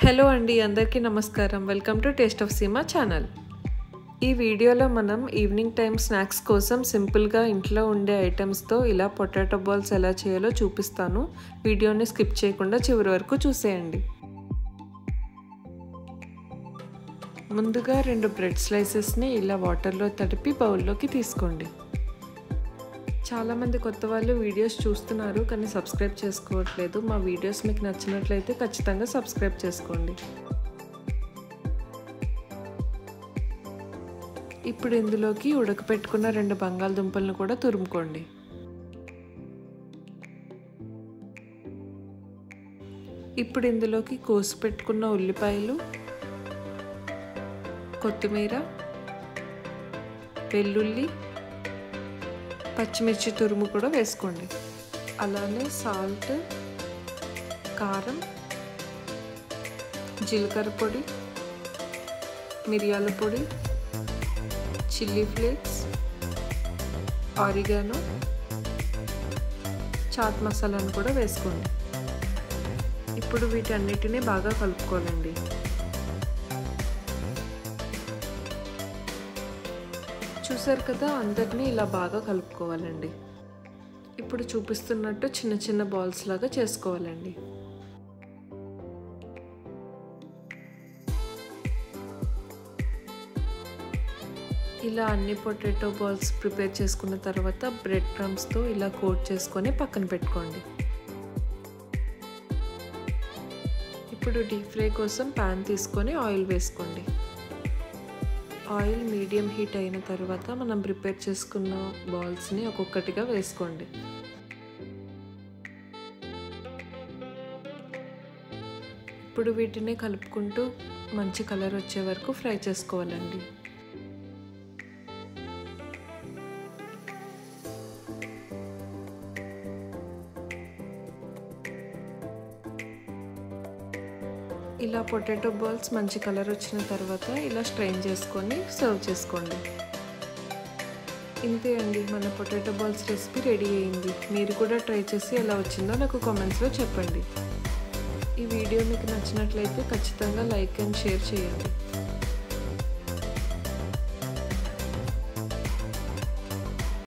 Hello అండి, అందరికీ నమస్కారం. Welcome to taste of Seema channel. ఈ వీడియోలో మనం ఈవినింగ్ టైం స్నాక్స్ కోసం సింపుల్గా ఇంట్లో ఉండే ఐటమ్స్తో ఇలా పొటాటో బాల్స్ ఎలా చేయాలో చూపిస్తాను. వీడియోని స్కిప్ చేయకుండా చివరి వరకు చూసేయండి. ముందుగా 2 బ్రెడ్ స్లైసెస్ని ఇలా వాటర్లో తడిపి బౌల్లోకి తీసుకోండి. చాలామంది కొత్త వాళ్ళు వీడియోస్ చూస్తున్నారు కానీ సబ్స్క్రైబ్ చేసుకోవట్లేదు. మా వీడియోస్ మీకు నచ్చినట్లయితే ఖచ్చితంగా సబ్స్క్రైబ్ చేసుకోండి. ఇప్పుడు ఇందులోకి ఉడకపెట్టుకున్న 2 బంగాళదుంపలను కూడా తురుముకోండి. ఇప్పుడు ఇందులోకి కోసి పెట్టుకున్న ఉల్లిపాయలు, కొత్తిమీర, వెల్లుల్లి, పచ్చిమిర్చి తురుము కూడా వేసుకోండి. అలానే సాల్ట్, కారం, జీలకర్ర పొడి, మిరియాల పొడి, చిల్లీ ఫ్లేక్స్, ఆరిగానో, చాట్ మసాలాను కూడా వేసుకోండి. ఇప్పుడు వీటన్నిటిని బాగా కలుపుకోవాలండి. చూసారు కదా, అందరినీ ఇలా బాగా కలుపుకోవాలండి. ఇప్పుడు చూపిస్తున్నట్టు చిన్న చిన్న బాల్స్ లాగా చేసుకోవాలండి. ఇలా అన్ని పొటాటో బాల్స్ ప్రిపేర్ చేసుకున్న తర్వాత బ్రెడ్ క్రమ్స్తో ఇలా కోట్ చేసుకొని పక్కన పెట్టుకోండి. ఇప్పుడు డీప్ ఫ్రై కోసం ప్యాన్ తీసుకొని ఆయిల్ వేసుకోండి. ఆయిల్ మీడియం హీట్ అయిన తర్వాత మనం ప్రిపేర్ చేసుకున్న బాల్స్ని ఒక్కొక్కటిగా వేసుకోండి. ఇప్పుడు వీటిని కలుపుకుంటూ మంచి కలర్ వచ్చే వరకు ఫ్రై చేసుకోవాలండి. ఇలా పొటాటో బాల్స్ మంచి కలర్ వచ్చిన తర్వాత ఇలా స్ట్రెయిన్ చేసుకొని సర్వ్ చేసుకోండి. ఇంతే అండి, మన పొటాటో బాల్స్ రెసిపీ రెడీ అయింది. మీరు కూడా ట్రై చేసి ఎలా వచ్చిందో నాకు కామెంట్స్లో చెప్పండి. ఈ వీడియో మీకు నచ్చినట్లయితే ఖచ్చితంగా లైక్ అండ్ షేర్ చేయండి.